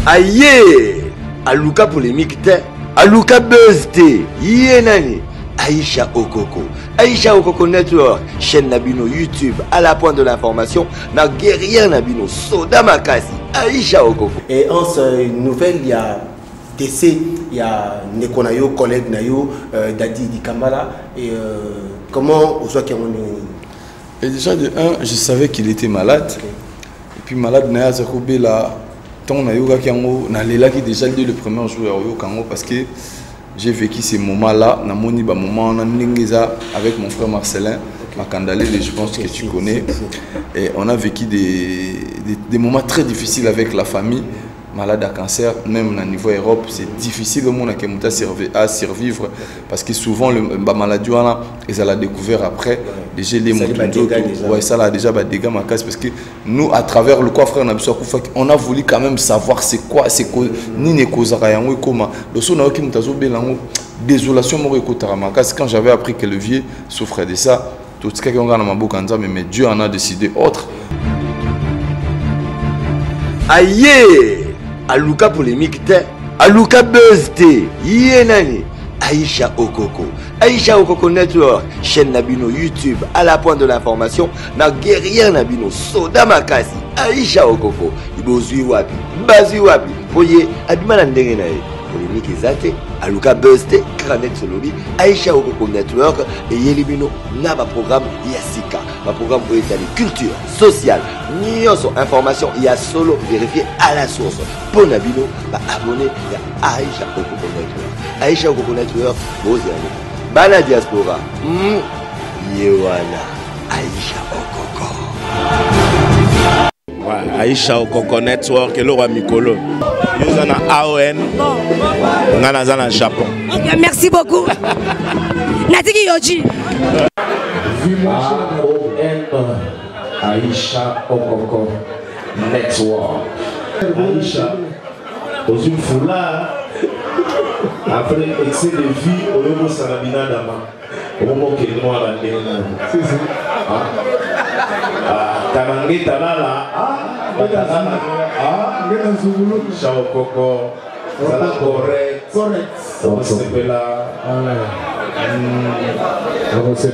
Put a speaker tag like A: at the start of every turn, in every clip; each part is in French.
A: Aïe, Aluka polémique te, Aluka buzz te, Nani, Aïcha Okoko. Aïcha Okoko Network, chaîne Nabino YouTube, à la pointe de l'information, na guerrière Nabino, Soda Makasi, Aïcha Okoko.
B: Et en nouvelle, il y a décès, il y a Nekonayo, collègue Nayo, Dadi Dikambala, et comment on soit qu'il y a.
C: Et déjà de un, je savais qu'il était malade. Okay. Et puis malade, Naya Zakoube là. Tant que qui déjà dit le premier jour parce que j'ai vécu ces moments-là, avec mon frère Marcelin, à Kandalé, je pense que tu connais. Et on a vécu des moments très difficiles avec la famille, malade à cancer, même au niveau Europe, c'est difficile au monde à survivre parce que souvent la maladie, ils ont découvert après, déjà les mots, ça a déjà des dégâts parce que nous, à travers le coffre, on a voulu quand même savoir c'est quoi, ni les causes comment. Le son a désolation, quand j'avais appris que le vieux souffrait de ça, tout ce qui est mais Dieu en a décidé autre.
A: Aïe! Aluka polémique te, Aluka buzz te, Nani, Aïcha Okoko. Aïcha Okoko Network, chaîne Nabino YouTube, à la pointe de l'information, na guerrière Nabino, Soda Makasi, Aïcha Okoko. Ibozui wapi, bazui wapi, voyez, abimana ndenge nae. Polémique ezate, Aluka buzz te, Kranet Solobi, Aïcha Okoko Network, et Yelibino, na ba programme Yassika. Un programme pour étaler culture, sociale, nyonso, information, il y a solo vérifié à la source. Pour Nabino, abonné à Aïcha Okoko Network. Aïcha Okoko Network, vous y Bana diaspora, Yewana, Aïcha Okoko.
D: Ouais, Aïcha Okoko Network, et le roi Mikolo. Yozana AON, Nanazana Japon.
E: Ok, merci beaucoup. Natiki Yoji.
F: Aïcha Okoko Network. Aïcha, aux une foulard, après excès de vie, au niveau Sarabina Dama, au moment qu'il est noir à la Tanangé Tanala, Aïcha Okoko, Zala correct, on s'appelle là. C'est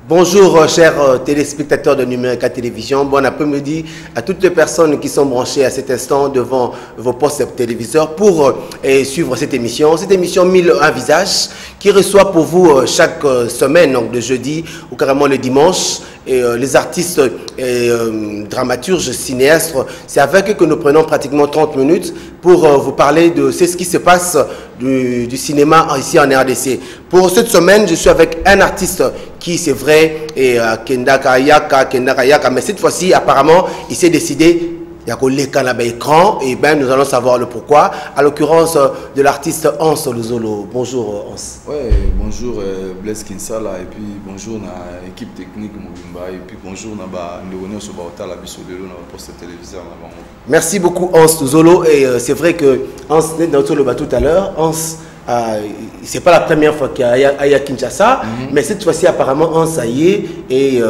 B: Bonjour chers téléspectateurs de Numérica Télévision, bon après-midi à toutes les personnes qui sont branchées à cet instant devant vos postes téléviseurs pour suivre cette émission 1001 visages qui reçoit pour vous chaque semaine, donc de jeudi ou carrément le dimanche. Et les artistes et dramaturges, cinéastes, c'est avec eux que nous prenons pratiquement 30 minutes pour vous parler de ce qui se passe du cinéma ici en RDC. Pour cette semaine, je suis avec un artiste qui, c'est vrai, est Kenda Kayaka, mais cette fois-ci, apparemment, il s'est décidé il y a un écran et ben nous allons savoir le pourquoi. À l'occurrence de l'artiste Hans Luzolo. Bonjour Hans.
C: Ouais, bonjour Blaise Kinsala et puis bonjour à l'équipe technique Mobimba et puis bonjour à Ndéoné Sobaota la Bissodelo dans poste téléviseur.
B: Merci beaucoup Hans Luzolo et c'est vrai que Hans n'est dans le bas tout à l'heure. Hans c'est pas la première fois qu'il y a à Kinshasa, mais cette fois-ci apparemment Hans ça y est et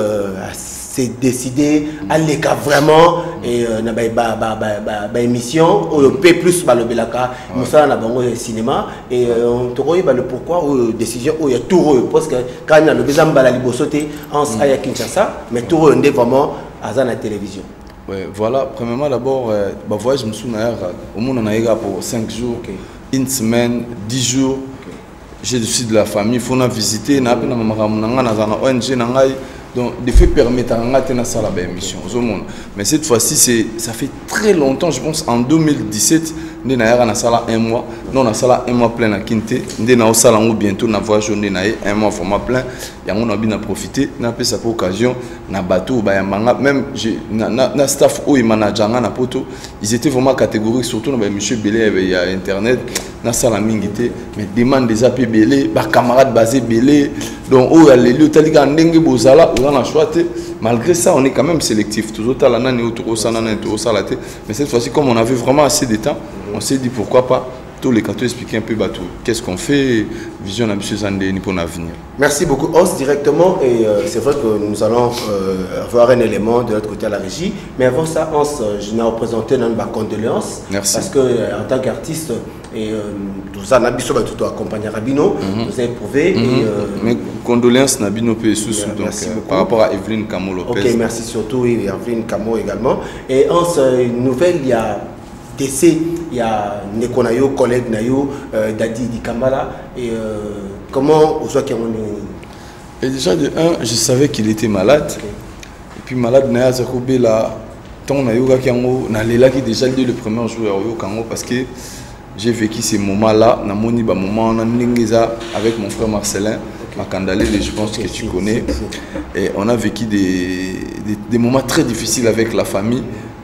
B: c'est décidé à l'écart vraiment et na ba émission au P plus ba le belaka nous ça na bango cinéma et on te roye le pourquoi décision où il y a tout parce que quand il y a le bezamba la libosoté en à Kinshasa mais tout on est vraiment à la télévision.
C: Ouais, voilà, premièrement d'abord bah voyage me souviens au monde on a eu pour 5 jours, une semaine, 10 jours. Je suis de la famille, il faut nous visiter na na maman na ONG na ngai. Donc, de fait permettre à la salle émission. Mais cette fois-ci, ça fait très longtemps, je pense en 2017, nous avons na salle un mois, nous avons salle un mois plein à Kinte, nous avons salle bientôt na voyage un mois format plein, et on a bien profité, on a fait ça pour occasion, na bateau, même na staff ou manager na poto, ils étaient vraiment catégoriques, surtout na monsieur Belé il y a internet, na salle mingité, mais demande des appels Belé, ba camarades basés Belé, donc oh les lieux tels qu'en dengue bozala on a choisi. Malgré ça, on est quand même sélectif. Toujours à la mais cette fois-ci, comme on avait vraiment assez de temps, on s'est dit pourquoi pas tous les cantos expliquer un peu bateau qu'est-ce qu'on fait, vision de M. Zandé pour l'avenir.
B: Merci beaucoup. Os directement, et c'est vrai que nous allons avoir un élément de l'autre côté à la régie, mais avant ça, Os, je n'ai représenté ma condoléance.
C: Merci.
B: Parce que en tant qu'artiste, et tout ça, Nabiso va tout accompagner Rabino, tout a éprouvé.
C: Mes condoléances Nabino P. donc par rapport à Evelyne Camo Lopez.
B: Ok, merci surtout et Evelyne Camo également. Et Os, une nouvelle, il y a décès, il y a Nekonayo, collègue Nayo, Dadi Dikamala, et comment on soit qu'on est...
C: Et déjà de un, je savais qu'il était malade. Okay. Et puis malade Naya Zakoube là, tant Nayo Gakiango, Nalela qui déjà dès le premier jour à Kango parce que j'ai vécu ces moments-là, na moni ba moment on a Ningeza avec mon frère Marcelin, Makandalé, je pense que tu connais. Et on a vécu des moments très difficiles avec la famille.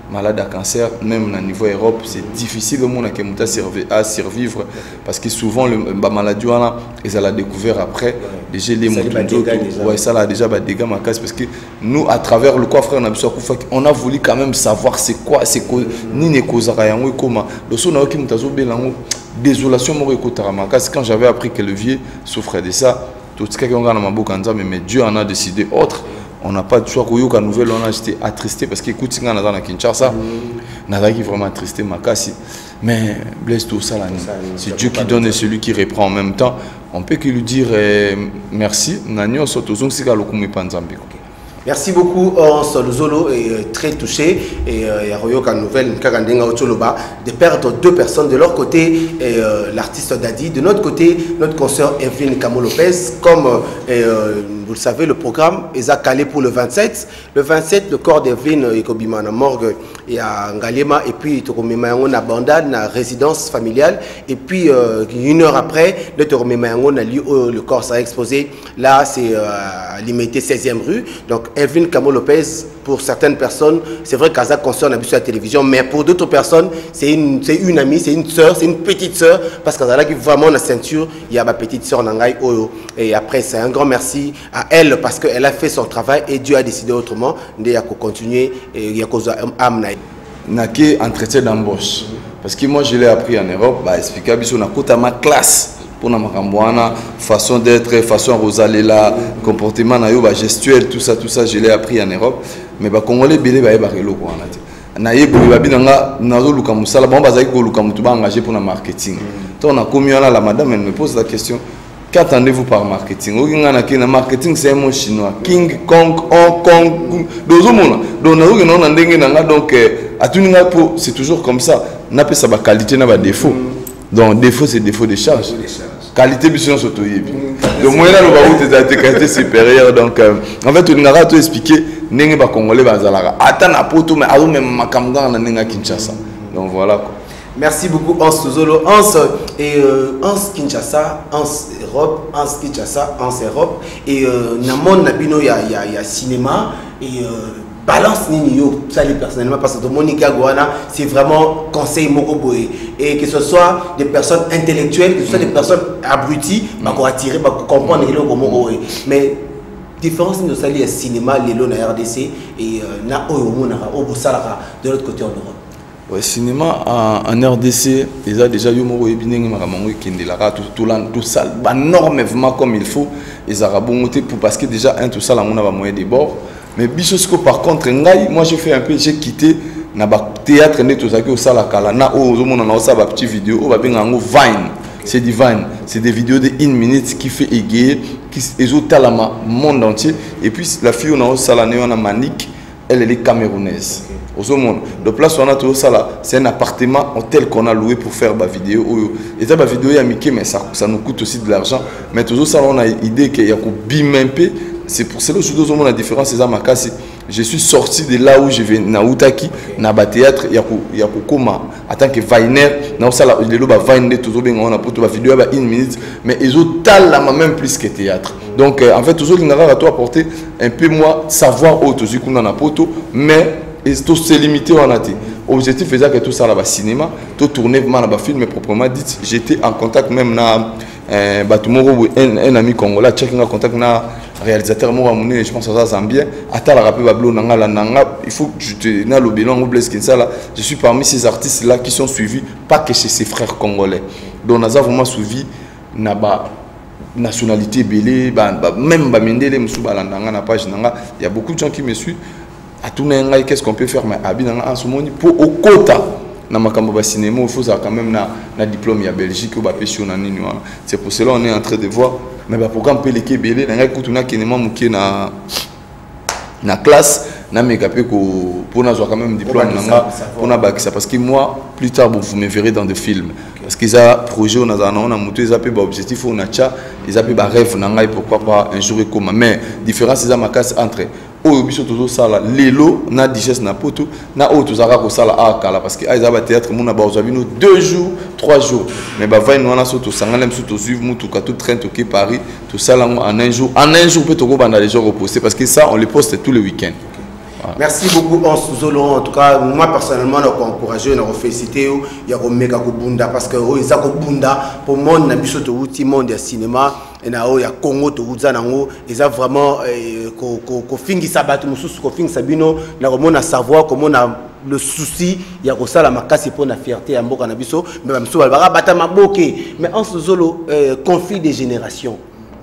C: Malade à cancer, même au niveau Europe, c'est difficile au monde à survivre parce que souvent la maladie, ils ont découvert après. Déjà, les motos, ça a déjà des dégâts parce que nous, à travers le coffre, on a voulu quand même savoir c'est quoi, ni les causes à comment. Le son a désolation, quand j'avais appris que le vieux souffrait de ça, tout ce qui est mais Dieu en a décidé autre. On n'a pas de choix. Quand nouvelle, on a été attristé parce que écoute, on a dans Kinshasa, on a vraiment attristé Makassi. Mais blesse tout ça là. C'est Dieu qui donne et celui qui reprend en même temps. On peut que lui dire merci.
B: Merci beaucoup, Ons Luzolo est très touché et Royoka Nouvelle, de perdre deux personnes de leur côté, l'artiste Dadi, de notre côté, notre consoeur Evelyne Camo Lopez, comme vous le savez, le programme est calé pour le 27. Le 27, le corps d'Evelyne est à la morgue et à Ngalema, et puis il a Banda, la résidence familiale, et puis une heure après, le corps sera exposé. Là, c'est à l'imité 16e rue. Donc, Evelyne Camo Lopez, pour certaines personnes, c'est vrai qu'Aza concerne a vu sur la télévision, mais pour d'autres personnes, c'est une amie, c'est une soeur, c'est une petite soeur, parce qu'Aza qui vraiment la ceinture, il y a ma petite soeur Nangai Oyo. Et après, c'est un grand merci à elle, parce qu'elle a fait son travail et Dieu a décidé autrement. Il y a continuer et il y a
C: Naké entretien d'embauche. Parce que moi, je l'ai appris en Europe, bah, expliquer à ma classe. Pour la façon d'être, façon rosalela, comportement gestuel, tout ça, je l'ai appris en Europe. Mais les Congolais, ils engagé pour le marketing. On a commis la madame, elle me pose la question, qu'attendez-vous par marketing? Le marketing, c'est un mot chinois. King Kong, Hong Kong, donc c'est toujours comme ça. On appelle ça qualité, n'a pas défaut. Donc, défaut, c'est défaut de charge. Qualité, bien sûr, donc, moi, là, on va qualité supérieure. Donc, en fait, on a tout expliqué. N'est pas congolais, attends, à poto, mais alors même ma camgana, n'a Kinshasa. Donc, voilà.
B: Merci beaucoup, Hans Luzolo. Hans et Hans Kinshasa, Hans Europe, Hans Kinshasa, Hans Europe. Et Namon Nabino, il y a cinéma et. Balance Ninio, ça les personnellement, parce que Monica Guana, c'est vraiment conseil Mokoboé. Et que ce soit des personnes intellectuelles, que ce soit des personnes abruties, pour attirer, pour comprendre les lots Mokoboé. Mais différence de ça, il y a cinéma, les lots na RDC et na Oyomona, Obosalara, de l'autre côté en Europe.
C: Ouais, cinéma en RDC, ils ont déjà eu mon webinaire, tout ça, énormément comme il faut. Ils ont rabonté pour parce que déjà, tout ça, on a moyen des bords. Mais Bichosco, par contre, moi j'ai fait un peu, j'ai quitté le théâtre, petit vidéo, c'est du Vine, c'est des vidéos de 1 minute qui fait égayer, qui est au monde entier. Et puis la fille, on a Manik, elle est camerounaise. De place on a tout ça, c'est un appartement hôtel qu'on a loué pour faire ma vidéo. Et ça, ma vidéo est amicale, mais ça nous coûte aussi de l'argent. Mais toujours ça, on a l'idée qu'il y a bimempé. C'est pour cela que je dois la différence, c'est Makassi. Je suis sorti de là où je vais, na Outaki, na ba théâtre, il y a Kokoma, en tant que Viner, na ça là, le ba Viner toujours bien, on a pour la vidéo ba 1 minute, mais ils ont tal la même plus que théâtre. Donc en fait toujours il n'a pas à toi apporter un peu moi savoir autre, je qu'on en a poto, mais ils sont limité en athée. objectif faisait que tout ça là-bas cinéma, tout tourner vraiment là-bas film proprement dit. J'étais en contact même na un ami congolais, chacun en contact na réalisateur moi je pense à Zambien, à la rappel bablo nanga il faut que je te na lobelon ou blesse là, je suis parmi ces artistes là qui sont suivis pas que chez ses frères congolais. Donc on a vraiment suivi na ba nationalité belé même bamendele musu balandanga na page nanga, il y a beaucoup de gens qui me suivent. À tout nanga qu'est-ce qu'on peut faire mais abinanga en ce moment pour au quota na makambo ba cinéma il faut ça quand même na diplôme ya Belgique ou ba pession na nini wana. C'est pour cela on est en train de voir mais ba programme peut les belé nanga kutuna kinema mukie na classe na mekapé ko pour na quand même diplôme nanga pour na bakisa parce que moi plus tard vous me verrez dans des films parce qu'ils a projet on a monté ils a peu objectif on a tcha ils a peu rêve nanga et pourquoi pas un jour comme mais différence c'est ma casse entre oyo biso tozo sala lelo na digeste na poto na oyo tozaka ko sala akala parce que aiza ba théâtre mona ba ozabino 2 jours 3 jours mais ba vai nwana so to sangana mso to suivre mutu ka tout train to ke Paris to sala en un jour peut to ko banda les jours reposer parce que ça on les poste tous les week-ends.
B: Merci beaucoup Hans Zolo. En tout cas, moi personnellement, je encouragé, je félicité, il y a Omega Kobunda parce que ils ont Kobunda pour moi, on a vu ce outil monde du cinéma et na il y a Congo to Uzanango, ils ont vraiment ko fingi sabatu mususu ko fingi sabino na comment on savoir comment on a le souci il y a ça la makasi pour la fierté ya mboka na biso mais mususu balbara bata maboke mais Hans Zolo conflit des générations.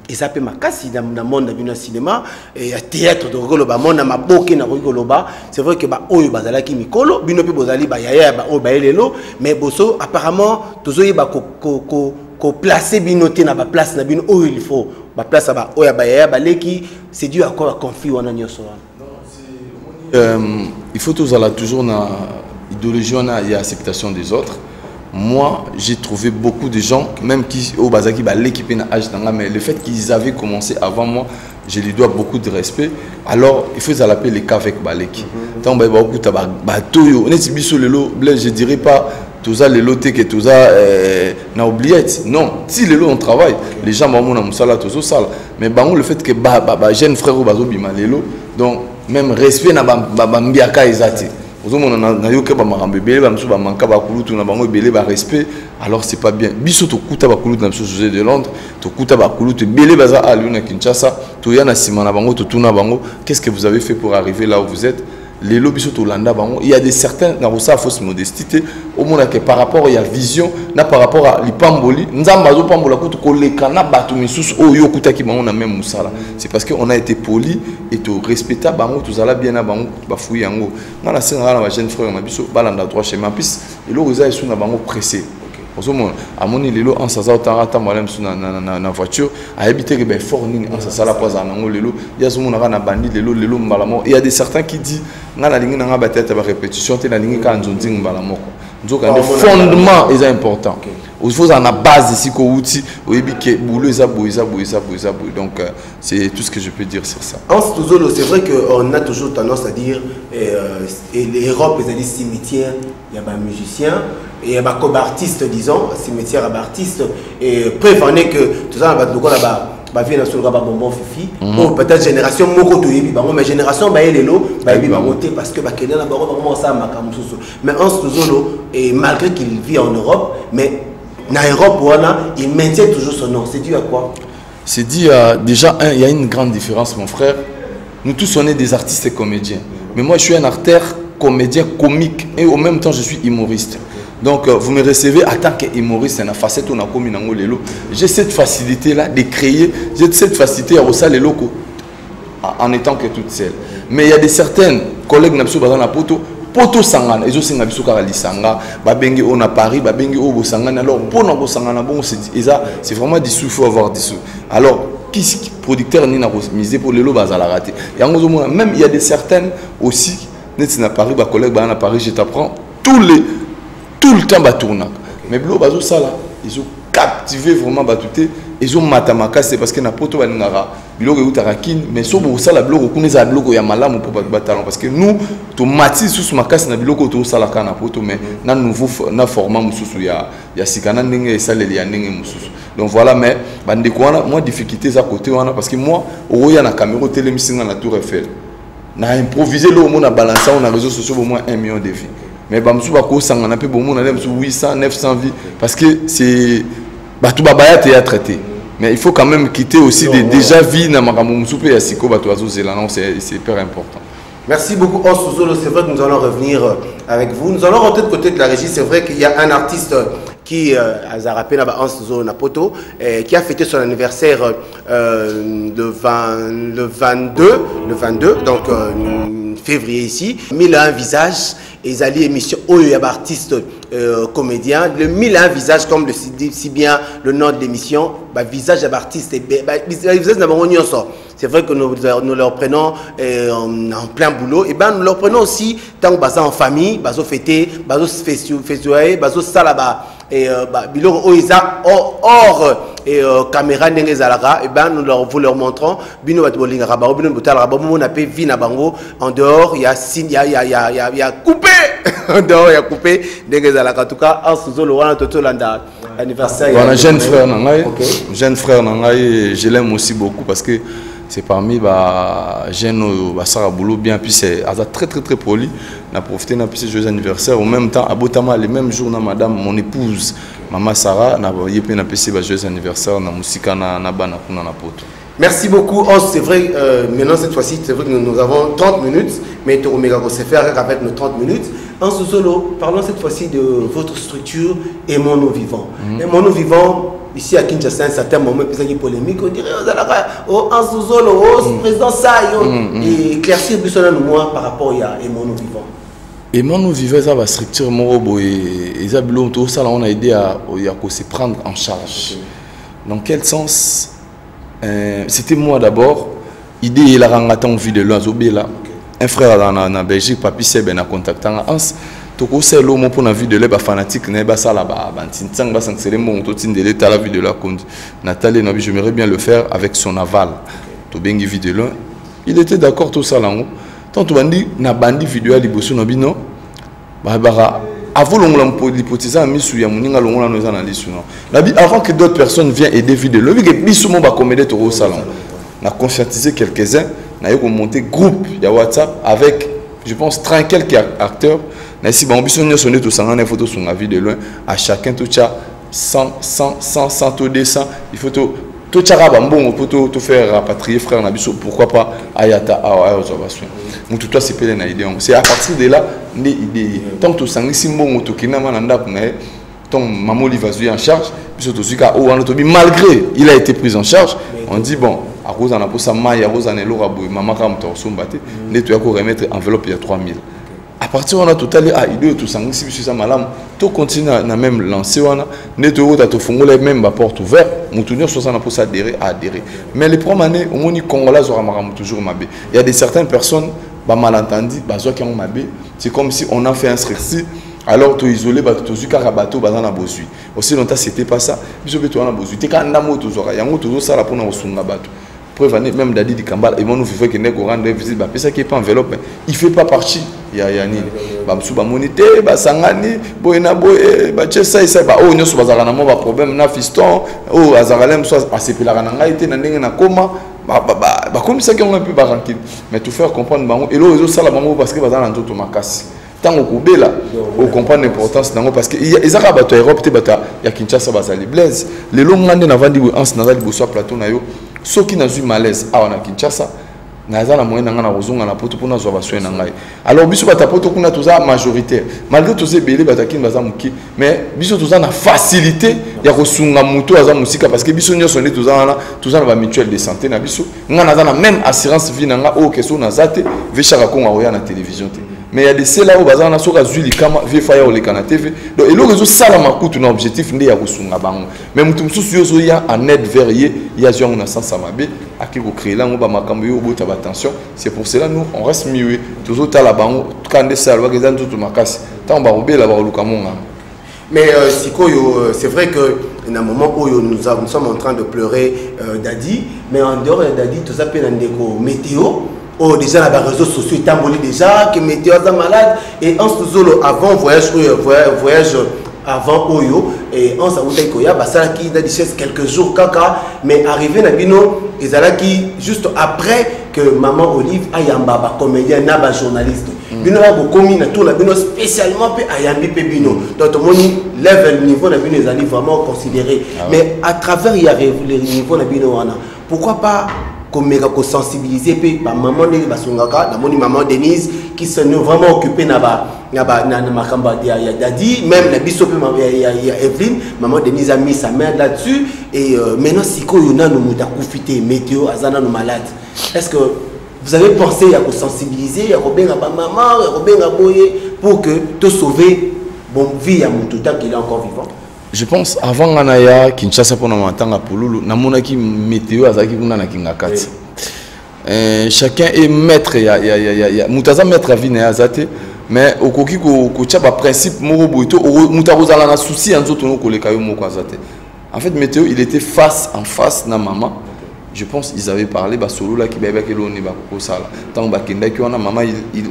B: Et ça peut makasi dans le monde du cinéma et théâtre de Goloba monde ma boke na Goloba c'est vrai que ba oyo bazala ki mikolo bino pe bozali ba yaya ba o ba elelo mais boso apparemment tozoyi ba ko placer binoté na ba place na bino oyo il faut ba place ba oya ba yaya ba leki c'est dû à quoi conflit wana nyoso
C: il faut toujours na idéologie wana il y a acceptation des autres. Moi, j'ai trouvé beaucoup de gens, même qui au Bazaki, l'équipe na âge mais le fait qu'ils avaient commencé avant moi, je lui dois beaucoup de respect. Alors, il faut l'appeler les cas avec Baleki. Tant que beaucoup de batoyo, on est biso le lot, je dirais pas tout ça les lotés que tout ça na oublié. Non, si les lots on travaille, les gens vont mon musala tout ça. Mais bango le fait que jeune frère ou bazo bima les lots, donc même respect na bambiaka ezati. Alors c'est pas bien. Biso to kuta ba kulutu na biso José de Londres, to kuta ba kulutu belé baza à Luna Kinshasa, to yana simana bango to tuna bango. Qu'est-ce que vous avez fait pour arriver là où vous êtes? Les lobbies sont au landa bango. Il y a des certains dans ça fausse modestie au monde que par rapport il y a vision, na par rapport à l'ipamboli, nzamba zo pambola ko to koleka na batu misusu o yo kuta ki bango na même musala. C'est parce que on a été poli et to respecta bango to zala bien na bango ba fouiller yango. Na senga na jeune frère na biso balanda droit chemin pis et lo reza isu na bango pressé. À mon lelo en sasa otanga malem na voiture a habité que ben fort nini en sasa la poza nango lelo ya zo mona na bandi lelo mbalamo il y a des certains qui dit nga la lingi nga batete ba répétition te la lingi ka nzonzi mbalamo nzoka le fondement est important il faut en la base ici ko outil oyebike boulot eza boiza donc c'est tout ce que je peux dire sur ça.
B: Hans Zolo, c'est vrai que on a toujours tendance à dire l'Europe est des cimetières, il y a des musiciens et il y a des artistes disons, cimetière à artistes et preuve en est que tout ça va donc là-bas ba vie na solo ba bonbon fifi ou peut-être génération moko to yebi bango mais génération ba elelo ba yebi bango te parce que ba kende na bango comment ça makamu susu mais Hans Zolo et malgré qu'il vit en Europe mais en Europe il maintient toujours son nom. C'est dû à quoi?
C: C'est dit déjà il y a une grande différence mon frère. Nous tous on est des artistes et comédiens. Mais moi je suis un acteur, comédien, comique et au même temps je suis humoriste. Donc vous me recevez en tant qu'humoriste, facette on a commis nango lelo. J'ai cette facilité là de créer, j'ai cette facilité à ressasser les locaux en étant que toute seule. Mais il y a des certains collègues n'absous dans la poto sangana ezo singa biso kala lisanga babengi on a Paris babengi o bo sangana alors pour na bo sangana bon c'est vraiment du sous, faut avoir du sous. Alors qui producteur ni na miser pour le lo bazala raté yango même il y a des certaines aussi net na Paris ba collègue ba na Paris je t'apprends tout le temps ba tourna mais blo bazo sala ils ont captivé vraiment batuté ils ont matamaka c'est parce que na poto ba ngara biloko utarakin mais so bo sala biloko kuneza biloko ya malamu pour batalon parce que nous to mati sous makasi na biloko to sala kana poto mais na nouveau na format mususu ya sikana ndenge esaleli ya ndenge mususu donc voilà mais bandeko wana moi difficulté za côté wana parce que moi oya na caméra télémisinga na Tour Eiffel na improviser le mona balancer on a réseaux sociaux au moins 1 million de vues mais bamsu bako sangana pe bomo na dem 800 900 vies parce que c'est tout babaya théâtre traité. Mais il faut quand même quitter aussi des déjà vie na makambo musupe ya siko bato azozela non c'est hyper important.
B: Merci beaucoup Ansuzolo, c'est vrai que nous allons revenir avec vous. Nous allons rentrer de côté de la régie, c'est vrai qu'il y a un artiste qui a rappelé Ansuzolo Napoto qui a fêté son anniversaire le 22 donc février ici. 1001 visages et ils allaient émission Oyo artiste comédien, le 1001 visages comme le dit si bien le nom de l'émission, visage d'artiste visage sort. C'est vrai que nous leur prenons en plein boulot et nous leur prenons aussi tant que en famille, baso fêter, baso festival, baso salaba et bilor oiza hors et caméra ndenge zalaka et nous leur montrons bino batbolinga rabao bino botal rabao mo na pe vi na bango en dehors il y a coupé en dehors il y a coupé ndenge zalaka en tout cas Ansuzolo wana totolanda anniversaire
C: voilà jeune frère nangai jeune frère nangai je l'aime aussi beaucoup parce que c'est parmi les jeunes Bassara Boulot bien puis c'est très poli. On a profité de ces joyeux anniversaire en même temps à Botama les mêmes jours madame mon épouse maman Sarah n'a pas eu joyeux anniversaire na musika na bana kuna na poto.
B: Merci beaucoup. Oh, c'est vrai, maintenant cette fois-ci, c'est vrai que nous avons 30 minutes, mais Toromega va se faire avec nos 30 minutes. Ansuzolo, parlons cette fois-ci de votre structure Aimons-nous vivants. Aimons-nous vivants, ici à Kinshasa, à un certain moment, il y a polémique, on dirait, oh, Ansuzolo, oh, président Sayo, et éclaircir plus moi par rapport à Aimons-nous vivants.
C: Aimons-nous vivants, ça va structure Morobo et Isabelle, tout ça, on a aidé à se prendre en charge. Dans quel sens? C'était moi d'abord. Idée la rangatan vie de l'Azobela. Un frère en Belgique, Papi Seb, a contacté Hans. Toko c'est l'homme pour la vie de l'Eba fanatique, n'est ça là-bas. Bantin, Basan, c'est le monde, de l'état la vie de la Conde. Nathalie, j'aimerais bien le faire avec son aval. Tobengi vie de l'un. Il était d'accord tout ça là-haut. Tant tu bandi, na bandi vidéo à l'Ibosu Nobino. Avant que d'autres personnes viennent aider vidéo, on a conscientisé quelques-uns, on a monté groupe de WhatsApp avec, je pense, 30 quelques acteurs. On a photos sur la vie de loin. À chacun, tout ça, 100, 200, il faut tout faire rapatrier frère Nabiso, pourquoi pas Ayata Aozobastion. C'est à partir de là, tant que ton maman lui va en charge, malgré il a été pris en charge, on dit bon, à cause en a posé maille, à cause en a l'orabou, maman ram t'en sombaté, tu as remettre enveloppe il y a 3000. À partir on a total idée tout ça si ça malam tout continue à même lancer on a netto à tout fond les mêmes porte ouverte on tourner 60 pour s'adhérer mais les premières années au moins congolais aura toujours mabé il y a des certaines personnes bah malentendu bah qui ont mabé c'est comme si on a fait un stress alors tu isolé bah tu suis carabato bah dans la bosui aussi longtemps c'était pas ça je vais toi dans la bosui t'es quand ndamo toujours il y a un toujours ça là pour nous sunga bato preuve année même Dadi di Kambala et nous fait que n'est qu'on rendre visite bah ça qui est pas enveloppe il fait pas partie il y a ni bah msu ba monité bah sangani boyena boye bah tchesa ça bah oh nyoso bazala na mo ba problème na fiston oh azaralem soit asepela na ngai te na ndenge na koma bah comme ça qu'on a pu ba tranquille mais tout faire comprendre bango et là ça la bango parce que bazala nzoto makasi tant au kubela on comprend l'importance nango parce que ils arabes bato Europe te bata ya Kinshasa bazali blaise les longs ngande na vandi ans na boso plateau na yo ceux qui n'ont eu malaise à Kinshasa nazala moyen ngana rozonga na poto pona zwa baswe na ngai alors biso bata poto kuna toza majoritaire malgré tous ces belé bataki baza muki mais biso toza na facilité ya kosunga muto aza musika parce que biso nyoso ne toza na ba mutuelle de santé na biso ngana za na même assurance vie na nga o keso na zate vechaka konga oya na télévision te mais il y a des ceux là où bazana soka zuli kama vefaya oleka na TV donc et le réseau sala makutu na objectif ndé ya kosunga bango mais mutu mususu yozo ya en aide verrier ya zo na sansa mabe akiko créer là on ba makambo yo bota attention c'est pour cela nous on reste mieux toujours ta la bango kande sala ba gezan tout makasi tant ba robela ba luka monga
B: mais sikoyo c'est vrai que à un moment où nous sommes en train de pleurer Dadi mais en dehors de Dadi tout ça peine ndeko météo. Oh, déjà, les réseaux sociaux étant volés déjà, que météo est malade. Et en Suzolo, avant voyage avant Oyo, et en Saouta Koya, ça qui a dit quelques jours, caca, mais arrivé à Bino, ils allaient qui, juste après, que maman Olive ayamba ba comédien na ba journaliste. Bino ba komi na tour na bino spécialement pe ayambi pe bino. Donc tout le monde lève le niveau na bino les alliés vraiment considérés. Mais à travers il y a le niveau na bino wana. Pourquoi pas comme sensibiliser pe ba maman de basungaka na moni maman Denise qui se nous vraiment occupé na makamba ya Dadi, même la biso pe ya Evelyne, maman Denise a mis sa main là-dessus et maintenant siko yona no muta kufité météo azana no malade. Est-ce que vous avez pensé à sensibiliser à Robert ba maman, Robert boye pour que te sauver bon vie à mon tout temps qu'il est encore vivant?
C: Je pense avant Anaya Kinshasa pour n'entendre Pululu, namonaki météo azaki kuna na kingakati. Chacun est maître ya mutaza maître à vie na azate mais au koki ko tchaba principe moko boito mutaroza la na souci en zoto no koleka yo moko azate. En fait météo il était face en face na maman. Je pense qu'ils avaient parlé bah solo là qui bébé que l'on est bah pour ça là. Tant bah kenda qui on a maman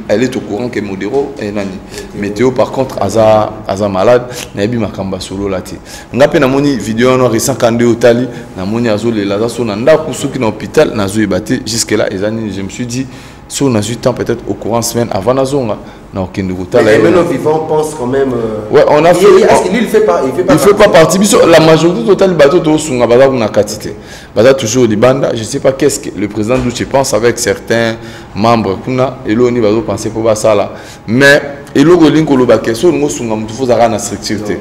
C: elle est au courant que modéro et nani. Météo par contre aza malade nabi makamba solo là ti. Ngape na moni vidéo no récent kande otali na moni azo le laza so na ndako soki na hôpital nazo ebate jusque là ezani je me suis dit si on a eu temps peut-être au courant semaine avant nazonga non kende otala.
B: Mais nos vivants pensent quand même
C: ouais on a fait
B: il fait pas
C: partie la majorité totale bateau to sunga baza kuna katité. Baza toujours di banda, je sais pas qu'est-ce que le président Douche pense avec certains membres kuna elo ni bazo penser pour ça là mais elo golinko lo ba question ngo sunga mutu fozaka na structure te.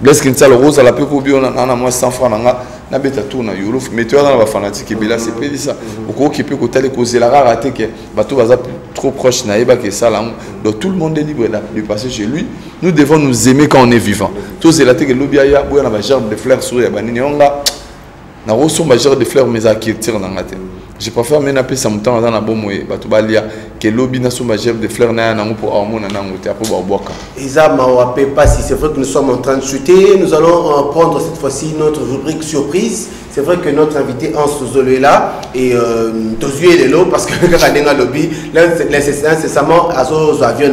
C: Bless kin sala rose la peu ko bi on a moins 100 francs na beta tourna yolo mais tu as dans la fanatique bila c'est pas ça. Au ko qui peut ko tele causer la rareté que bateau baza trop proche na yeba que ça là donc tout le monde est libre de passer chez lui. Nous devons nous aimer quand on est vivant. Tout c'est la tête que l'obiaya boya na ba gerbe de fleurs sur ya banini onga na reçu ma gerbe de fleurs mais à qui tire dans la tête. Je préfère même appeler ça mon temps dans la bombe bateau balia que l'obi na sous ma gerbe de fleurs na nango pour hormone na nango te pour boaka.
B: Isa mawape pas si c'est vrai que nous sommes en train de chuter, nous allons prendre cette fois-ci notre rubrique surprise. C'est vrai que notre invité Hans Zolo est là et Tozué est là parce que Kadenga Lobby, incessamment Azo avion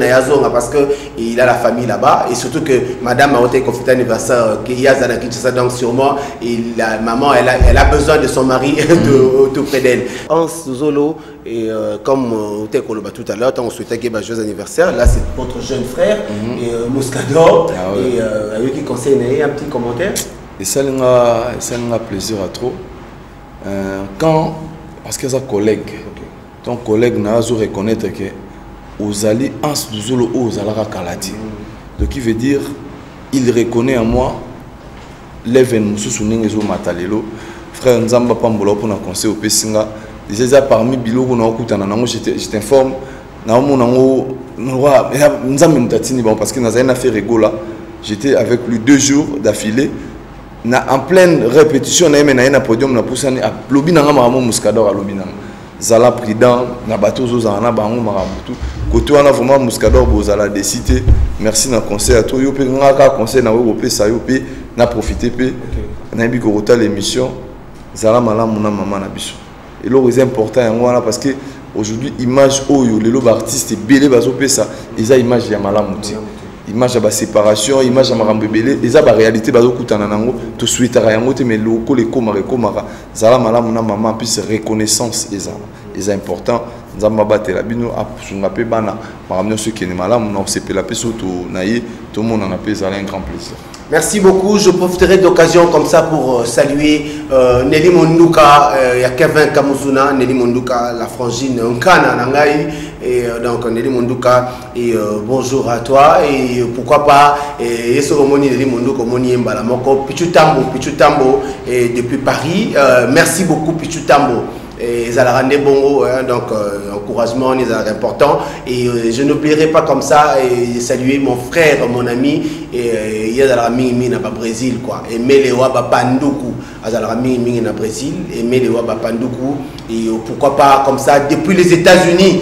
B: parce que il a la famille là-bas et surtout que Madame a été confiée anniversaire qui y a Zanakitsa donc sûrement et la maman elle a besoin de son mari tout près d'elle. Hans Zolo et comme on t'a dit tout à l'heure, on souhaitait qu'il y ait un joyeux anniversaire. Là c'est votre jeune frère et Moscador et avec qui conseille un petit commentaire.
C: Et ça a plaisir à trop. Quand, parce que c'est un collègue, ton collègue n'a pas reconnaître que aux alliés Hans Zolo aux alara kalati. Donc il veut dire, il reconnaît en moi l'événement sous Nengezo Matalelo, frère Nzamba Pambola pour un conseil au Pessinga. Déjà parmi Bilo je t'informe, parce que dans un affaire rigolo, j'étais avec lui 2 jours d'affilée. En pleine répétition, na un podium na poussani a lobby na ngama Moscador a lobby na zala prudent na bateau zo na bango marabutu côté wana vraiment Moscador bozala décider merci na conseil à toi yo pe ngaka conseil na wo pe sa yo pe na profiter pe na bi ko rota l'émission zala malamu na mama na biso et le c'est important wana parce que aujourd'hui image oyo les lob artistes belé bazo pe ça ils a image ya malamu ti image de la séparation, image de la réalité, et ça la réalité, tout suite à yango mais le ko les komara zala malamu na maman puis reconnaissance est important. Nzamba batela bino apunga pe bana maramno ceux qui ne malamu na c'est la peso to naïe tout le monde en a fait un grand plaisir.
B: Merci beaucoup. Je profiterai d'occasion comme ça pour saluer Nelly Monduka, il y a Kevin Kamuzuna, Nelly Monduka, la frangine Nkana Nangai, et donc Nelly Monduka, et bonjour à toi, et pourquoi pas, et ce Romoni Nelly Monduka, Moni Mbala Moko, Pichu Tambo, et depuis Paris, merci beaucoup Pichu Tambo. Et ça la rendait bon, donc encouragement est important et je n'oublierai pas comme ça et saluer mon frère, mon ami et il y a la mini na Brésil quoi et Melewa Bapanduku azala mini na Brésil et Melewa Bapanduku et pourquoi pas comme ça depuis les États-Unis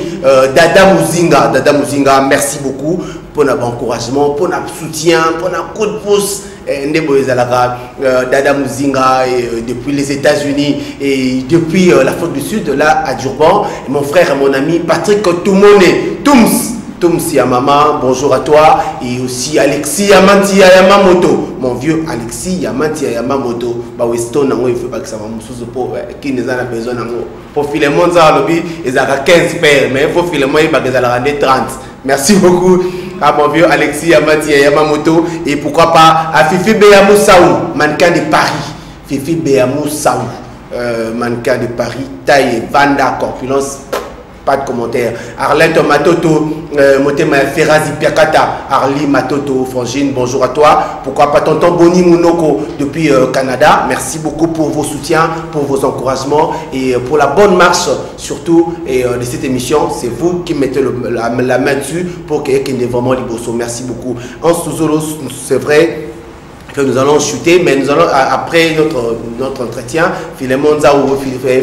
B: Dada Muzinga merci beaucoup pour notre encouragement pour notre soutien pour notre coup de pouce. Dada Muzinga depuis les États-Unis et depuis l'Afrique du Sud là à Durban et mon frère et mon ami Patrick Toumone Tooms Tomsi Yamama, bonjour à toi. Et aussi Alexis Yamanti Yamamoto. Mon vieux Alexis Yamanti Yamamoto. Bah, Weston, il faut pas que ça va me pour qui nous a besoin pour Philemon Zalobi, ils ont 15 pères, mais il faut Philemon, il va 30. Merci beaucoup à mon vieux Alexis Yamanti Yamamoto. Et pourquoi pas à Fifi Béamou Saou, mannequin de Paris. Fifi Béamou Saou, mannequin de Paris, taille, Vanda, corpulence. Pas de commentaire. Arlette Matoto, Motema Ferrazi Piakata, Arli Matoto, Frangine, bonjour à toi. Pourquoi pas tonton Boni Mounoko depuis Canada. Merci beaucoup pour vos soutiens, pour vos encouragements et pour la bonne marche surtout de cette émission. C'est vous qui mettez la main dessus pour qu'il y ait vraiment l'Iboso. Merci beaucoup. En sous-solo, c'est vrai que nous allons chuter, mais nous allons, après notre entretien, Philemon Zaou,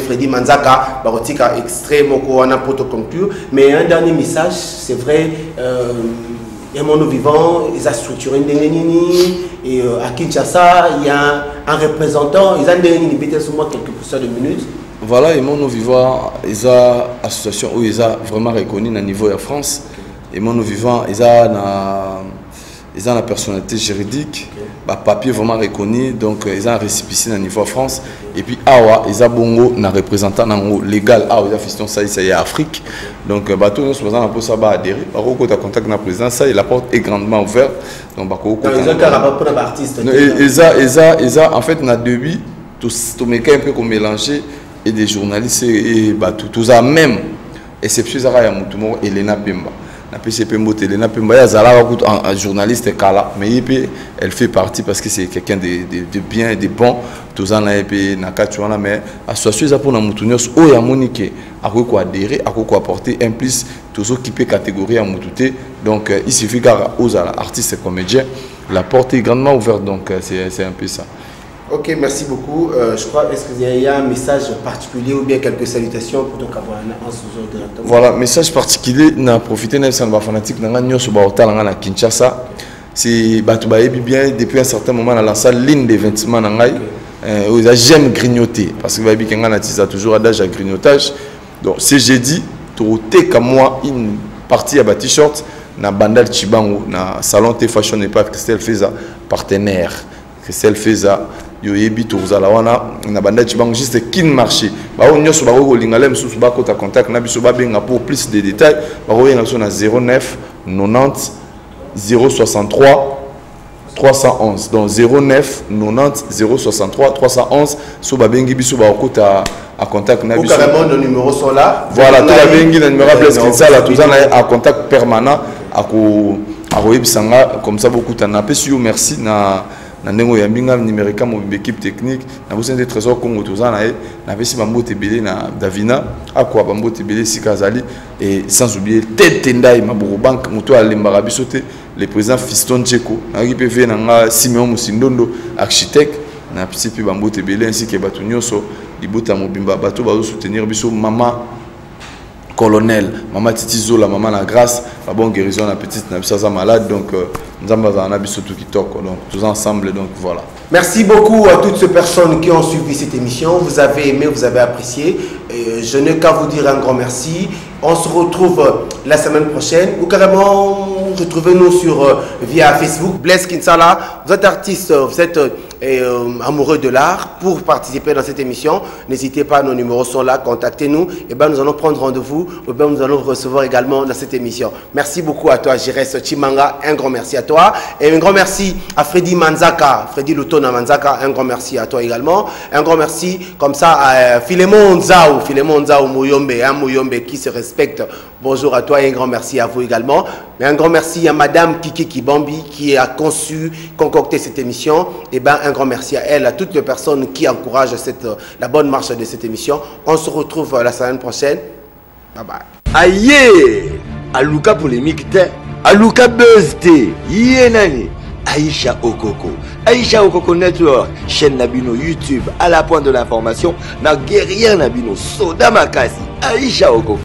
B: Freddy Manzaka, Barotika, extrait, Moko, on a pour conclure. Mais un dernier message, c'est vrai, un monde vivant, ils ont structuré une dénénini, et à Kinshasa, il y a un représentant, ils ont dénénini, peut-être seulement quelques pourcents de minutes.
C: Voilà, et monde vivant, ils ont une association où ils ont vraiment reconnu au niveau de la France. Et monde vivant, ils ont la personnalité juridique, bah, papier vraiment reconnu, donc ils ont un récépissé au niveau de France. Et puis, ils ont bongo un représentant légal, ils ont fait ça, c'est Afrique. Donc, tout le monde ça va adhérer. Ils ont contact avec la présidence, et la porte est grandement ouverte. Donc, ils ont un rapport pour l'artiste. Ils ont, en fait, on a début, tout un peu comme mélangé, et des journalistes, et tout ça même, exception de Elena Pemba. La PCP Motelena Pemba, un journaliste Kala, mais elle fait partie parce que c'est quelqu'un de bien et de bon. Tous en a été Nakatuana, mais associé pour la Moutunios, où il y a Monique, à quoi adhérer, à quoi apporter, un plus, tous ceux qui peuvent catégorie à Moutouté. Donc, il suffit qu'aux artistes et comédiens, la porte est grandement ouverte, donc c'est un peu ça.
B: Ok, merci beaucoup. Je crois, est-ce qu'il y a un message particulier ou bien quelques salutations pour ton camarade en sous directement?
C: Voilà, message particulier, on a profité de la fanatique, on a à Kinshasa. C'est bien, depuis un certain moment, on a lancé ligne de vêtements. J'aime grignoter, parce que a toujours adage à grignotage. Donc, si j'ai dit, tu as comme moi une partie à t-shirt, na Bandal Chibango, na Salon T Fashion et pas Christelle Feza, partenaire. Christelle Feza. Yo yebi tozala wana na banda chibango juste kin marché ba o nyoso ba ko lingala msusu ba ko ta contact na biso ba benga pour plus de détails ba ko yenga so na 09 90 063 311 donc 09 90 063 311 so ba bengi biso ba ko ta à contact na biso
B: carrément nos numéros sont là
C: voilà tout la bengi na numéro place ça là tout ça à contact permanent à ko yebisanga comme ça beaucoup t'en pesio merci na Nandengo Yambinga numérique mon équipe technique na besoin de trésor Congo tous en na vesi bambo tebele na Davina à quoi bambo tebele Sikazali et sans oublier Ted Tendai Maburu Bank moto à Lembara bisoté le président Fiston Tcheko na IPV na Simeon Musindondo architecte na petit bambo tebele ainsi que Batunyoso libota mobimba bato ba soutenir biso maman colonel maman Titi Zola maman la grâce la bonne guérison la petite na biso malade donc nous avons donc tous ensemble, donc voilà.
B: Merci beaucoup à toutes ces personnes qui ont suivi cette émission. Vous avez aimé, vous avez apprécié. Et je n'ai qu'à vous dire un grand merci. On se retrouve la semaine prochaine. Ou carrément, retrouvez-nous sur via Facebook. Blaise Kinsala, vous êtes artiste, vous êtes amoureux de l'art. Pour participer dans cette émission, n'hésitez pas, nos numéros sont là, contactez-nous. Et ben nous allons prendre rendez-vous. Et ben nous allons vous recevoir également dans cette émission. Merci beaucoup à toi, Jérès Chimanga. Un grand merci à toi. Et un grand merci à Freddy Manzaka, Freddy Lutona Manzaka. Un grand merci à toi également. Un grand merci comme ça à Philemon Zaou Mouyombe, un Mouyombe qui se respecte. Bonjour à toi et un grand merci à vous également. Mais un grand merci à Madame Kiki Kibambi qui a conçu, concocté cette émission. Et ben un grand merci à elle, à toutes les personnes qui encouragent la bonne marche de cette émission. On se retrouve la semaine prochaine. Bye bye.
A: Aïe, Aluka polémique te, Aluka buzz te, Yenani, Aïcha Okoko Network, chaîne Nabino YouTube, à la pointe de l'information, na guerrière Nabino, Soda Makasi, Aïcha Okoko.